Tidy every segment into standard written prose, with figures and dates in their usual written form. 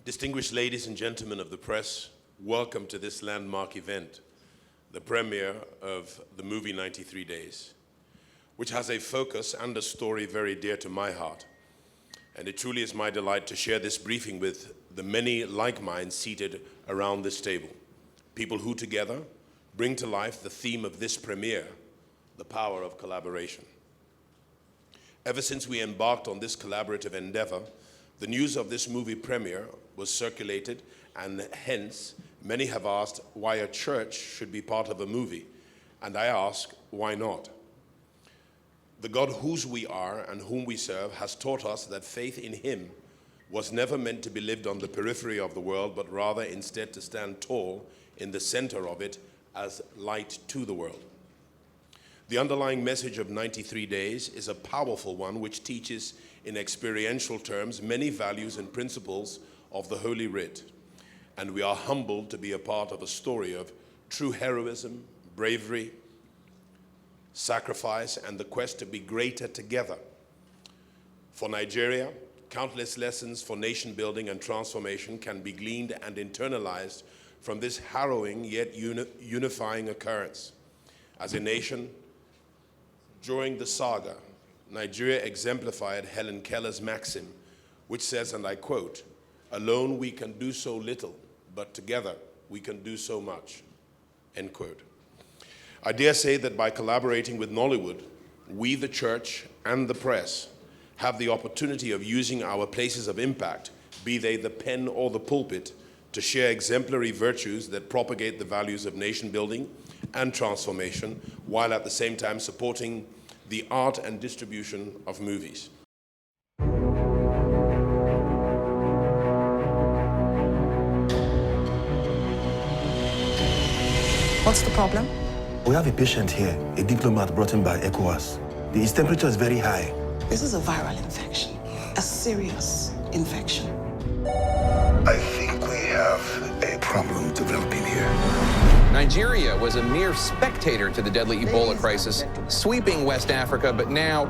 Distinguished ladies and gentlemen of the press, welcome to this landmark event, the premiere of the movie 93 Days, which has a focus and a story very dear to my heart. And it truly is my delight to share this briefing with the many like minds seated around this table, people who together bring to life the theme of this premiere, the power of collaboration. Ever since we embarked on this collaborative endeavor, the news of this movie premiere was circulated, and hence many have asked why a church should be part of a movie, and I ask, why not? The God whose we are and whom we serve has taught us that faith in him was never meant to be lived on the periphery of the world, but rather instead to stand tall in the center of it as light to the world. The underlying message of 93 Days is a powerful one which teaches in experiential terms many values and principles of the Holy Writ. And we are humbled to be a part of a story of true heroism, bravery, sacrifice, and the quest to be greater together. For Nigeria, countless lessons for nation building and transformation can be gleaned and internalized from this harrowing yet unifying occurrence. As a nation, during the saga, Nigeria exemplified Helen Keller's maxim, which says, and I quote, "Alone we can do so little, but together we can do so much," end quote. I dare say that by collaborating with Nollywood, we, the church and the press, have the opportunity of using our places of impact, be they the pen or the pulpit, to share exemplary virtues that propagate the values of nation building and transformation, while at the same time supporting the art and distribution of movies. What's the problem? We have a patient here, a diplomat brought in by ECOWAS. His temperature is very high. This is a viral infection, a serious infection. I think we have a problem developing here. Nigeria was a mere spectator to the deadly Ebola crisis, sweeping West Africa, but now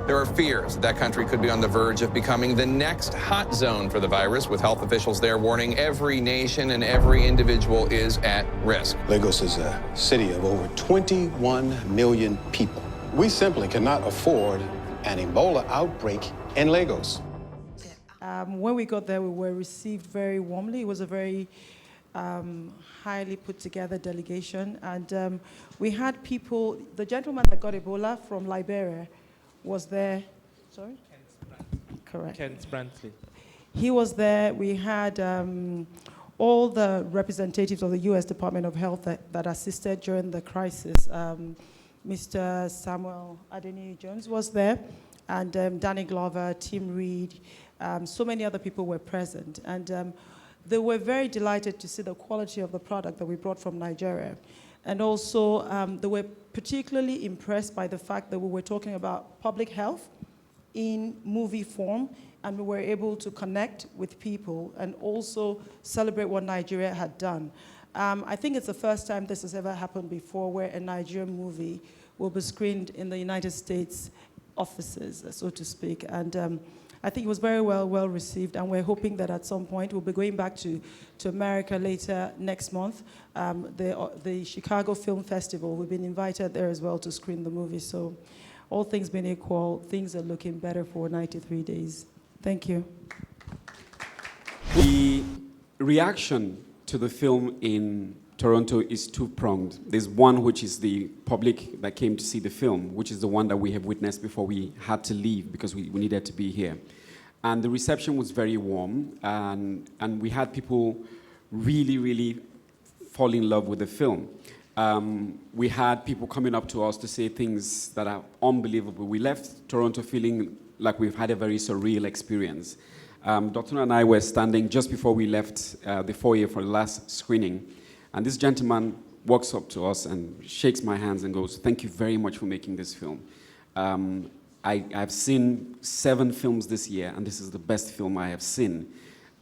there are fears that country could be on the verge of becoming the next hot zone for the virus, with health officials there warning every nation and every individual is at risk. Lagos is a city of over 21 million people. We simply cannot afford an Ebola outbreak in Lagos. When we got there, we were received very warmly. It was a very highly put together delegation. And we had people, the gentleman that got Ebola from Liberia was there. Sorry? Correct. Kent Brantley. He was there. We had all the representatives of the U.S. Department of Health that assisted during the crisis. Mr. Samuel Adeniyi-Jones was there, and Danny Glover, Tim Reed, so many other people were present. And they were very delighted to see the quality of the product that we brought from Nigeria. And also, they were particularly impressed by the fact that we were talking about public health in movie form, and we were able to connect with people and also celebrate what Nigeria had done. I think it's the first time this has ever happened before, where a Nigerian movie will be screened in the United States offices, so to speak. And I think it was very well received, and we're hoping that at some point we'll be going back to America later next month. The Chicago Film Festival, we've been invited there as well to screen the movie. So all things being equal, things are looking better for 93 Days. Thank you. The reaction to the film in Toronto is two-pronged. There's one which is the public that came to see the film, which is the one that we have witnessed before we had to leave because we needed to be here. And the reception was very warm, and we had people really fall in love with the film. We had people coming up to us to say things that are unbelievable. We left Toronto feeling like we've had a very surreal experience. Dr. and I were standing just before we left the foyer for the last screening, and this gentleman walks up to us and shakes my hands and goes, "Thank you very much for making this film. I've seen 7 films this year, and this is the best film I have seen.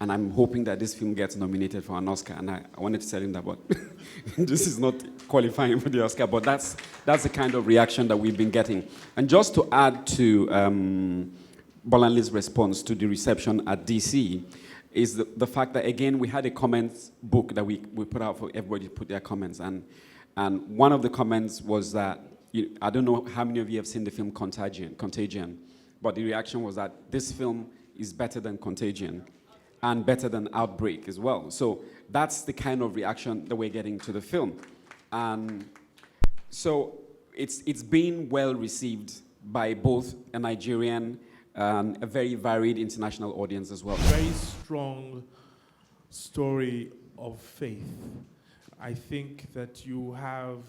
And I'm hoping that this film gets nominated for an Oscar." And I wanted to tell him that, but this is not qualifying for the Oscar, but that's the kind of reaction that we've been getting. And just to add to Bolanle's response to the reception at DC, is the fact that, again, we had a comments book that we put out for everybody to put their comments. And one of the comments was that, I don't know how many of you have seen the film Contagion, but the reaction was that this film is better than Contagion and better than Outbreak as well. So that's the kind of reaction that we're getting to the film. And so it's been well received by both a Nigerian and a very varied international audience as well. Very strong story of faith. I think that you have,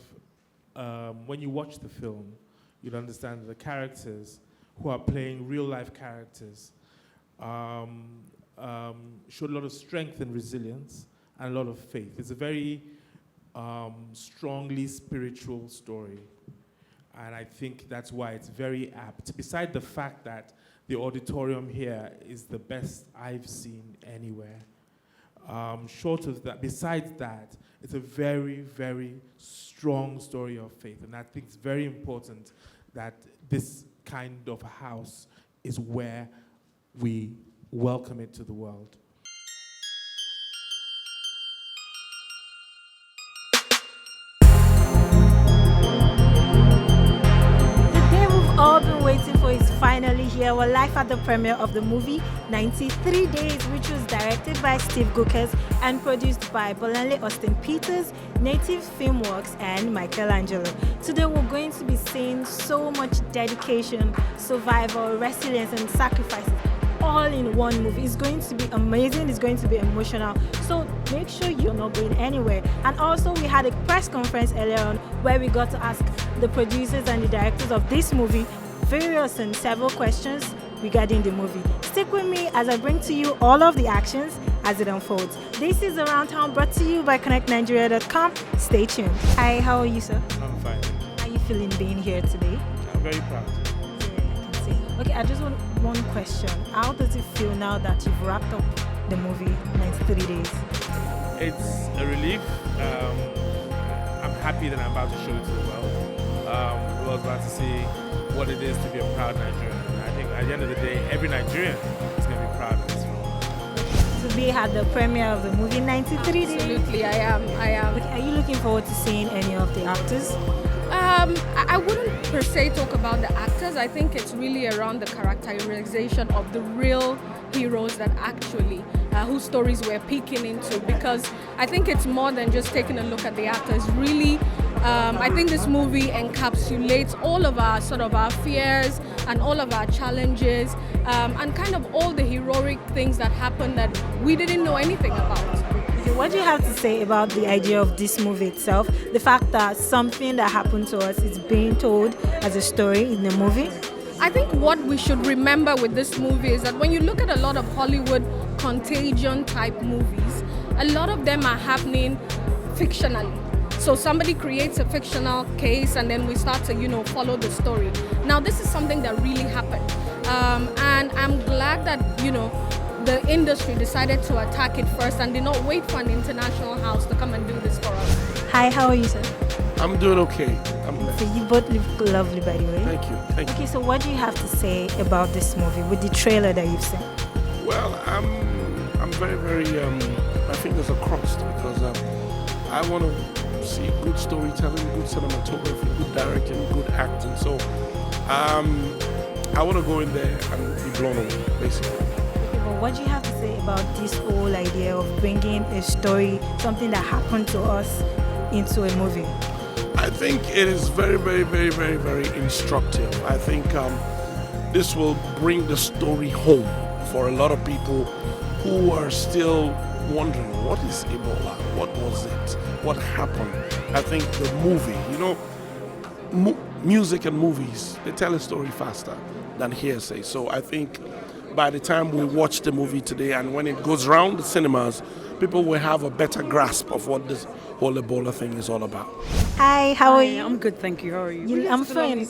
when you watch the film, you'll understand the characters who are playing real-life characters showed a lot of strength and resilience and a lot of faith. It's a very strongly spiritual story. And I think that's why it's very apt. Beside the fact that the auditorium here is the best I've seen anywhere. Short of that, besides that, it's a very, very strong story of faith. And I think it's very important that this kind of house is where we welcome it to the world. All been waiting for is finally here. We're live at the premiere of the movie 93 Days, which was directed by Steve Gookers and produced by Austen Peters, Na+ve Filmworks and Michel-Angelo. Today we're going to be seeing so much dedication, survival, resilience and sacrifices all in one movie. It's going to be amazing, it's going to be emotional, so make sure you're not going anywhere. And also we had a press conference earlier on where we got to ask the producers and the directors of this movie various and several questions regarding the movie. Stick with me as I bring to you all of the actions as it unfolds. This is Around Town, brought to you by connectnigeria.com. Stay tuned. Hi, how are you, sir? I'm fine. How are you feeling being here today? I'm very proud. Okay, I just want one question. How does it feel now that you've wrapped up the movie 93 Days? It's a relief. I'm happy that I'm about to show it to the world. We're about to see what it is to be a proud Nigerian. And I think at the end of the day, every Nigerian is going to be proud of this film. To be at the premiere of the movie 93 Days? Absolutely, I am. Okay, are you looking forward to seeing any of the actors? I wouldn't per se talk about the actors. I think it's really around the characterization of the real heroes that actually, whose stories we're peeking into, because I think it's more than just taking a look at the actors. Really, I think this movie encapsulates all of our our fears and all of our challenges and kind of all the heroic things that happened that we didn't know anything about. What do you have to say about the idea of this movie itself? The fact that something that happened to us is being told as a story in the movie? I think what we should remember with this movie is that when you look at a lot of Hollywood contagion type movies, a lot of them are happening fictionally. So somebody creates a fictional case and then we start to, follow the story. Now this is something that really happened. And I'm glad that, the industry decided to attack it first and did not wait for an international house to come and do this for us. Hi, how are you, sir? I'm doing okay. So you both look lovely, by the way. Thank you. Okay, so what do you have to say about this movie with the trailer that you've seen? Well, I'm very, very, my fingers are crossed because I want to see good storytelling, good cinematography, good directing, good acting. So I want to go in there and be blown away, basically. What do you have to say about this whole idea of bringing a story, something that happened to us, into a movie? I think it is very, very, very, very, very instructive. I think this will bring the story home for a lot of people who are still wondering, what is Ebola? What was it? What happened? I think the movie, music and movies, they tell a story faster than hearsay. So I think by the time we watch the movie today and when it goes around the cinemas, people will have a better grasp of what this whole Ebola thing is all about. Hi, how are you? I'm good, thank you. How are you? I'm fine.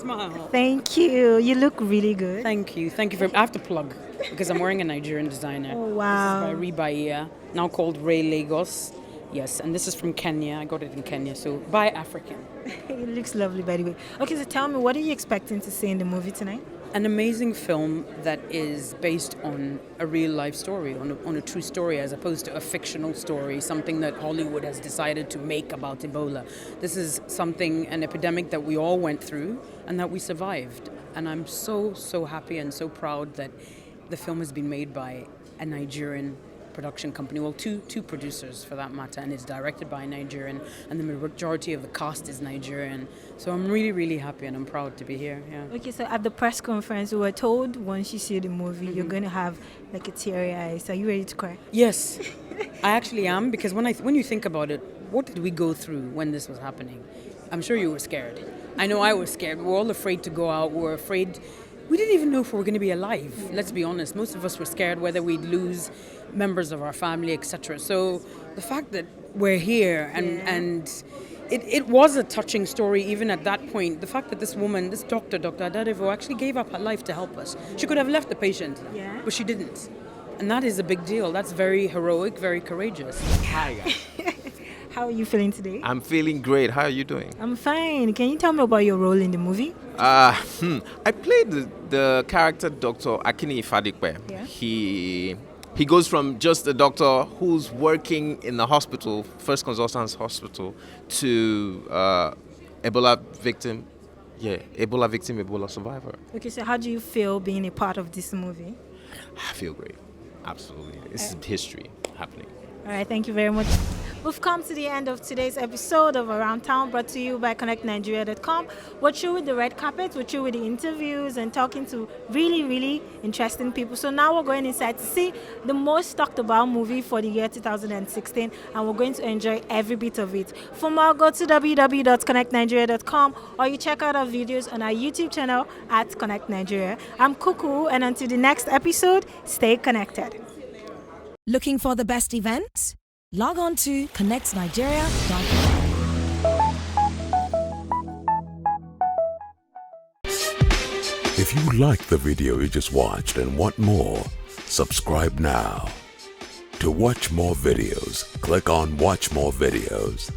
Thank you. You look really good. Thank you. Thank you. I have to plug because I'm wearing a Nigerian designer. Oh, wow. This is by Rebaia, now called Ray Lagos. Yes, and this is from Kenya. I got it in Kenya, so buy African. It looks lovely, by the way. Okay, so tell me, what are you expecting to see in the movie tonight? an amazing film that is based on a real life story, on a true story, as opposed to a fictional story, something that Hollywood has decided to make about Ebola. This is something, an epidemic that we all went through and that we survived. And I'm so, so happy and so proud that the film has been made by a Nigerian production company, well, two producers for that matter, and it's directed by a Nigerian, and the majority of the cast is Nigerian. So I'm really, really happy and I'm proud to be here. Yeah. Okay, so at the press conference, we were told once you see the movie, you're going to have like a teary eyes. Are you ready to cry? Yes, I actually am, because when you think about it, what did we go through when this was happening? I'm sure you were scared. I know I was scared. We were all afraid to go out. We were afraid. We didn't even know if we were going to be alive. Let's be honest. Most of us were scared whether we'd lose members of our family, etc. So the fact that we're here and it was a touching story even at that point. The fact that this woman, this Dr. Adadevo, actually gave up her life to help us. She could have left the patient, but she didn't. And that is a big deal. That's very heroic, very courageous. Hi, guys. How are you feeling today? I'm feeling great. How are you doing? I'm fine. Can you tell me about your role in the movie? I played the character Dr. Akini Ifadikwe. Yeah. He goes from just a doctor who's working in the hospital, First Consultants Hospital, to Ebola victim, Ebola survivor. Okay, so how do you feel being a part of this movie? I feel great. Absolutely. This is history happening. All right, thank you very much. We've come to the end of today's episode of Around Town, brought to you by ConnectNigeria.com. We're through with the red carpet, we're through with the interviews and talking to really, really interesting people. So now we're going inside to see the most talked about movie for the year 2016, and we're going to enjoy every bit of it. For more, go to www.connectnigeria.com, or you check out our videos on our YouTube channel at Connect Nigeria. I'm Kuku, and until the next episode, stay connected. Looking for the best events? Log on to connectnigeria.com. If you like the video you just watched and want more, subscribe now. To watch more videos, click on Watch More Videos.